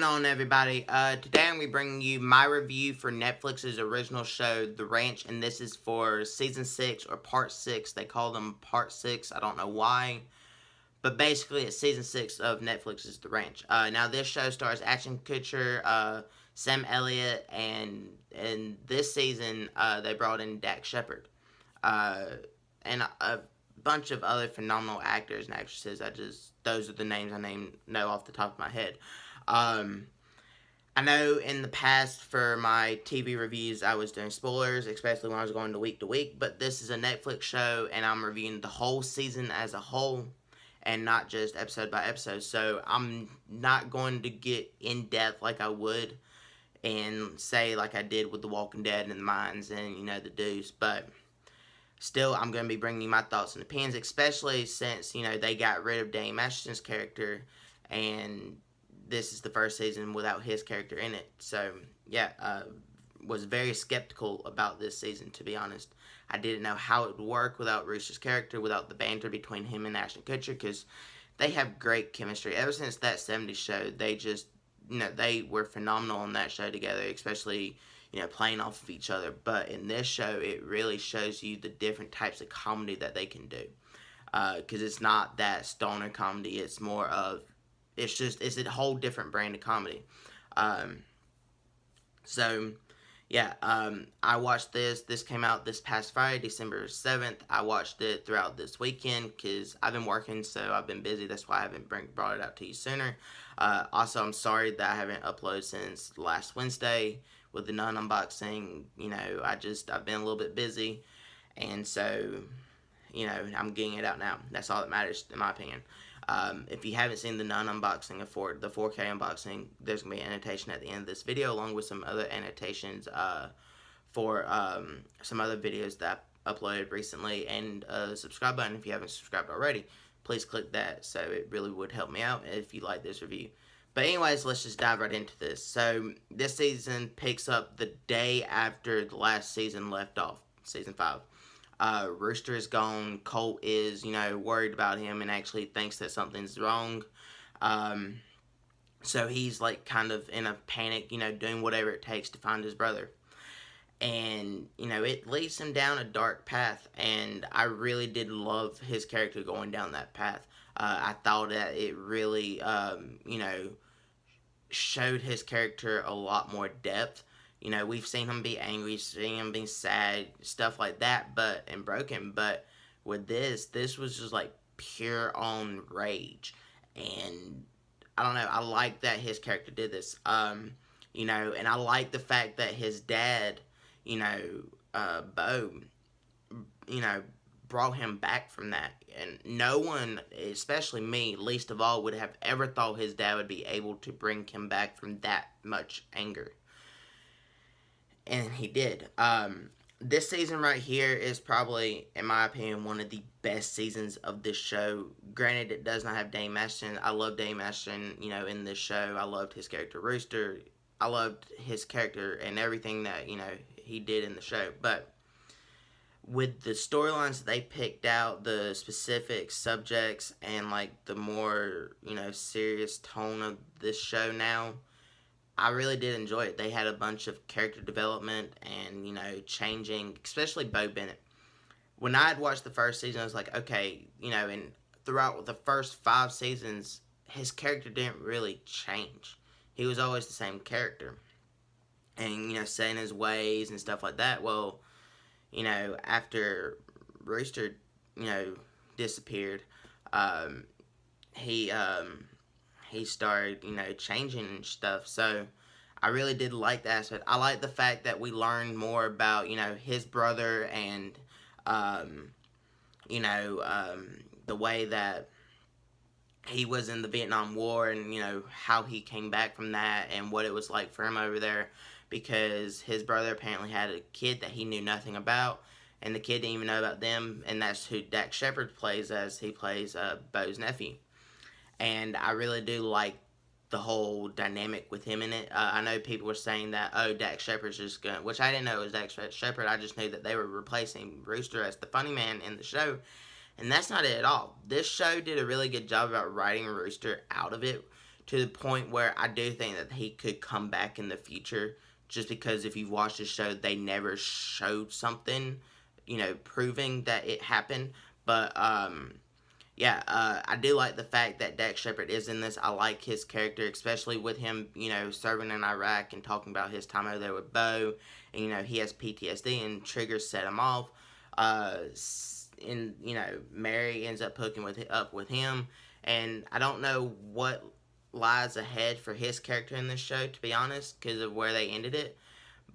going on, everybody? Today I'm going to be bringing you my review for Netflix's original show, The Ranch, and this is for Season 6, or Part 6. They call them Part 6, I don't know why, but basically it's Season 6 of Netflix's The Ranch. Now this show stars Ashton Kutcher, Sam Elliott, and in this season they brought in Dax Shepard, and a bunch of other phenomenal actors and actresses. Those are the names I know off the top of my head. I know in the past for my TV reviews I was doing spoilers, especially when I was going to week, but this is a Netflix show and I'm reviewing the whole season as a whole and not just episode by episode. So I'm not going to get in depth like I would and say like I did with The Walking Dead and The Mines and, The Deuce, but still I'm going to be bringing you my thoughts and opinions, especially since, they got rid of Dane Masterson's character and this is the first season without his character in it. So, yeah, was very skeptical about this season, to be honest. I didn't know how it would work without Rooster's character, without the banter between him and Ashton Kutcher, because they have great chemistry. Ever since that 70s show, they just, they were phenomenal on that show together, especially, playing off of each other. But in this show, it really shows you the different types of comedy that they can do. Because it's not that stoner comedy, it's more of, it's a whole different brand of comedy. I watched this. This came out this past Friday, December 7th. I watched it throughout this weekend because I've been working, so I've been busy. That's why I haven't brought it out to you sooner. Also, I'm sorry that I haven't uploaded since last Wednesday with the Nun unboxing. I've been a little bit busy, and so, I'm getting it out now. That's all that matters, in my opinion. If you haven't seen the Nun unboxing, the 4K unboxing, there's going to be an annotation at the end of this video, along with some other annotations for some other videos that I uploaded recently, and a subscribe button if you haven't subscribed already. Please click that, so it really would help me out if you like this review. But anyways, let's just dive right into this. So, this season picks up the day after the last season left off, Season 5. Rooster is gone. Colt is, worried about him and actually thinks that something's wrong. So he's, kind of in a panic, doing whatever it takes to find his brother. And, it leads him down a dark path. And I really did love his character going down that path. I thought that it really, showed his character a lot more depth. We've seen him be angry, seen him be sad, stuff like that, and broken. But with this was just pure on rage. And I don't know, I like that his character did this. And I like the fact that his dad, Bo, brought him back from that. And no one, especially me, least of all, would have ever thought his dad would be able to bring him back from that much anger. And he did. This season right here is probably, in my opinion, one of the best seasons of this show. Granted, it does not have Dane Masterson. I love Dane Masterson, in this show. I loved his character, Rooster. I loved his character and everything that, he did in the show. But with the storylines that they picked out, the specific subjects, and, the more, serious tone of this show now, I really did enjoy it. They had a bunch of character development and, changing, especially Bo Bennett. When I had watched the first season, I was like, okay, and throughout the first 5 seasons, his character didn't really change. He was always the same character. And, saying his ways and stuff like that. Well, after Rooster, disappeared, he started, changing and stuff. So I really did like that aspect. I like the fact that we learned more about, his brother and, the way that he was in the Vietnam War and, how he came back from that and what it was like for him over there, because his brother apparently had a kid that he knew nothing about, and the kid didn't even know about them, and that's who Dax Shepard plays as. He plays Bo's nephew. And I really do like the whole dynamic with him in it. I know people were saying that, oh, Dax Shepard's just going to, which I didn't know it was Dax Shepard. I just knew that they were replacing Rooster as the funny man in the show. And that's not it at all. This show did a really good job about writing Rooster out of it to the point where I do think that he could come back in the future. Just because if you've watched the show, they never showed something, proving that it happened. But yeah, I do like the fact that Dax Shepard is in this. I like his character, especially with him, serving in Iraq and talking about his time over there with Bo. And, he has PTSD and triggers set him off. And, Mary ends up hooking up with him. And I don't know what lies ahead for his character in this show, to be honest, because of where they ended it.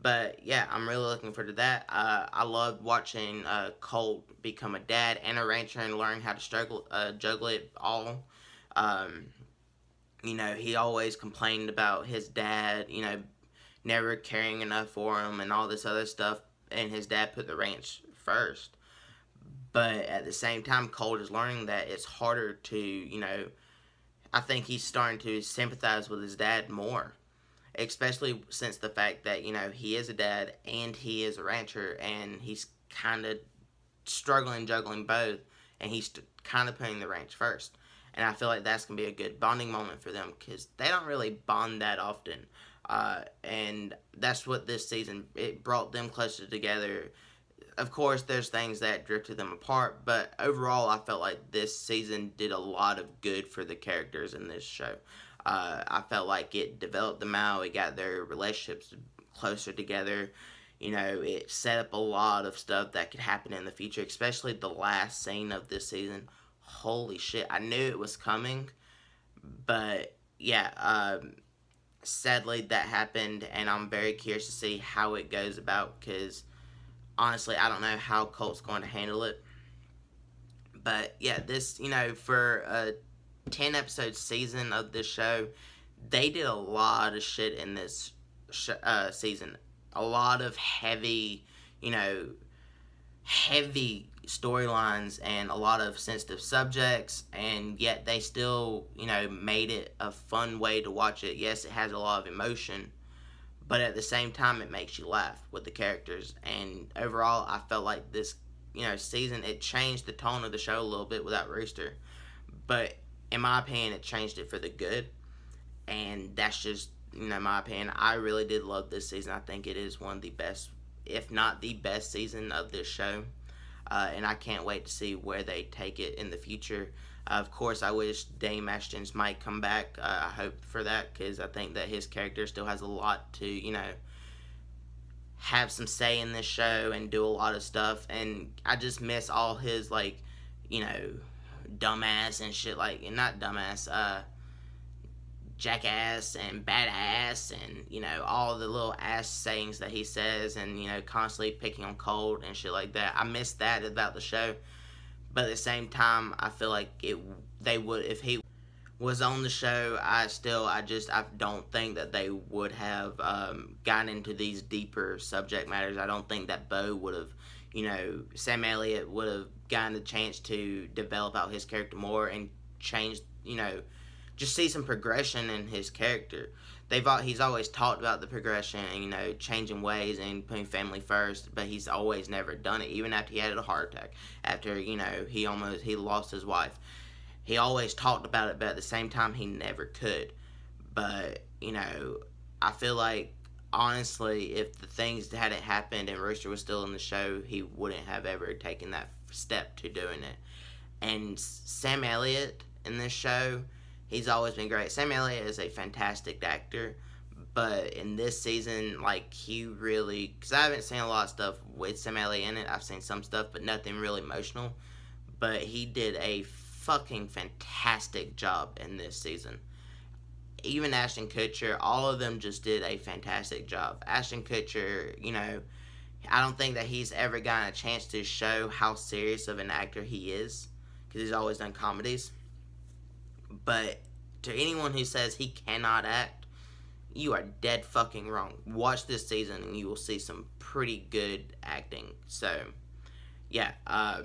But yeah, I'm really looking forward to that. I loved watching Colt become a dad and a rancher and learn how to juggle it all. He always complained about his dad, never caring enough for him and all this other stuff. And his dad put the ranch first. But at the same time, Colt is learning that it's harder to, I think he's starting to sympathize with his dad more. Especially since the fact that, he is a dad and he is a rancher and he's kind of struggling juggling both, and he's kind of putting the ranch first. And I feel like that's going to be a good bonding moment for them because they don't really bond that often. And that's what this season, it brought them closer together. Of course, there's things that drifted them apart, but overall, I felt like this season did a lot of good for the characters in this show. I felt like it developed them out. It got their relationships closer together. It set up a lot of stuff that could happen in the future, especially the last scene of this season. Holy shit, I knew it was coming, but yeah, sadly that happened, and I'm very curious to see how it goes about, because honestly, I don't know how Colt's going to handle it. But yeah, this, for a 10 episode season of this show, they did a lot of shit in this season. A lot of heavy storylines and a lot of sensitive subjects, and yet they still, made it a fun way to watch it. Yes, it has a lot of emotion, but at the same time, it makes you laugh with the characters. And overall, I felt like this, season, it changed the tone of the show a little bit without Rooster. But in my opinion, it changed it for the good. And that's just, my opinion. I really did love this season. I think it is one of the best, if not the best season of this show. And I can't wait to see where they take it in the future. Of course, I wish Dame Ashton's might come back. I hope for that, because I think that his character still has a lot to, have some say in this show and do a lot of stuff. And I just miss all his, dumbass and shit, not dumbass, jackass and badass and, all the little ass sayings that he says and, constantly picking on Colt and shit like that. I miss that about the show. But at the same time, I feel like they would, if he was on the show, I don't think that they would have gotten into these deeper subject matters. I don't think that Bo would have, Sam Elliott would have gotten the chance to develop out his character more and change, just see some progression in his character. He's always talked about the progression and, changing ways and putting family first, but he's always never done it, even after he had a heart attack, after, he lost his wife. He always talked about it, but at the same time, he never could. But, I feel like, honestly, if the things hadn't happened and Rooster was still in the show, he wouldn't have ever taken that step to doing it. And Sam Elliott in this show, he's always been great. Sam Elliott is a fantastic actor, but in this season, he really, because I haven't seen a lot of stuff with Sam Elliott in it. I've seen some stuff, but nothing really emotional. But he did a fucking fantastic job in this season. Even Ashton Kutcher, all of them just did a fantastic job. Ashton Kutcher, I don't think that he's ever gotten a chance to show how serious of an actor he is, because he's always done comedies. But to anyone who says he cannot act, you are dead fucking wrong. Watch this season and you will see some pretty good acting. So, yeah, I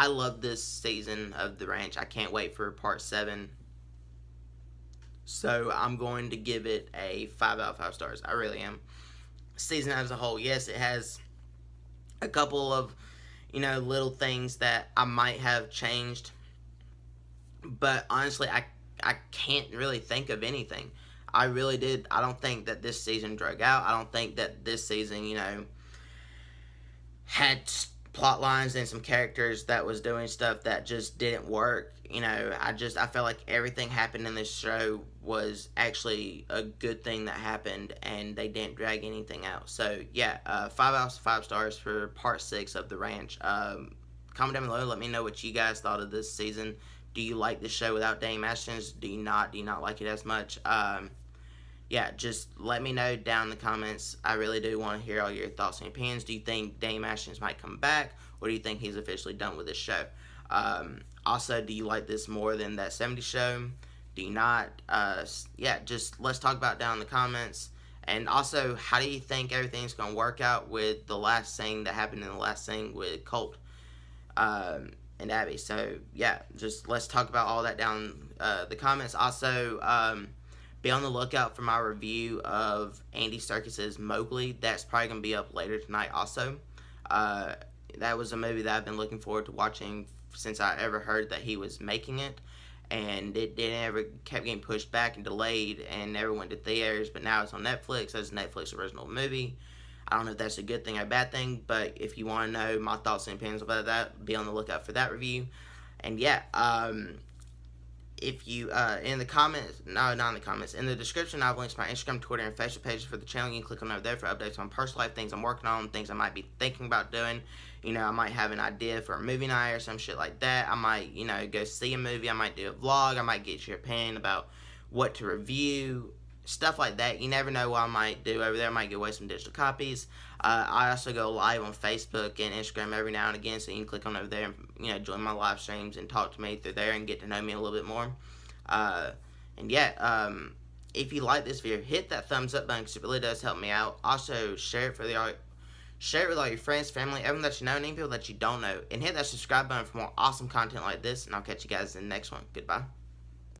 love this season of The Ranch. I can't wait for part 7. So, I'm going to give it a 5 out of 5 stars. I really am. Season as a whole, yes, it has a couple of, little things that I might have changed. But honestly, I can't really think of anything. I really did. I don't think that this season drug out. I don't think that this season, had plot lines and some characters that was doing stuff that just didn't work. I felt like everything happened in this show was actually a good thing that happened, and they didn't drag anything out. So yeah, 5 out of 5 stars for part 6 of The Ranch. Comment down below. Let me know what you guys thought of this season. Do you like the show without Dame Ashton? Do you not? Do you not like it as much? Yeah, just let me know down in the comments. I really do want to hear all your thoughts and opinions. Do you think Dame Ashton might come back, or do you think he's officially done with this show? Also, do you like this more than that 70s show? Do you not? Yeah, just let's talk about it down in the comments. And also, how do you think everything's going to work out with the last thing that happened in the last thing with Colt and Abby? So, yeah, just let's talk about all that down the comments. Also, be on the lookout for my review of Andy Serkis's Mowgli. That's probably going to be up later tonight also. That was a movie that I've been looking forward to watching since I ever heard that he was making it. And it kept getting pushed back and delayed and never went to theaters. But now it's on Netflix as a Netflix original movie. I don't know if that's a good thing or a bad thing. But if you want to know my thoughts and opinions about that, be on the lookout for that review. And yeah, if you, in the comments, no, not in the comments, in the description, I've linked to my Instagram, Twitter, and Facebook pages for the channel. You can click on over there for updates on personal life, things I'm working on, things I might be thinking about doing. I might have an idea for a movie night or some shit like that. I might, go see a movie. I might do a vlog. I might get your opinion about what to review, stuff like that. You never know what I might do over there. I might give away some digital copies. I also go live on Facebook and Instagram every now and again, so you can click on over there and join my live streams and talk to me through there and get to know me a little bit more. And yeah, if you like this video, hit that thumbs up button because it really does help me out. Also, share it with all your friends, family, everyone that you know, and even people that you don't know, and hit that subscribe button for more awesome content like this. And I'll catch you guys in the next one. Goodbye.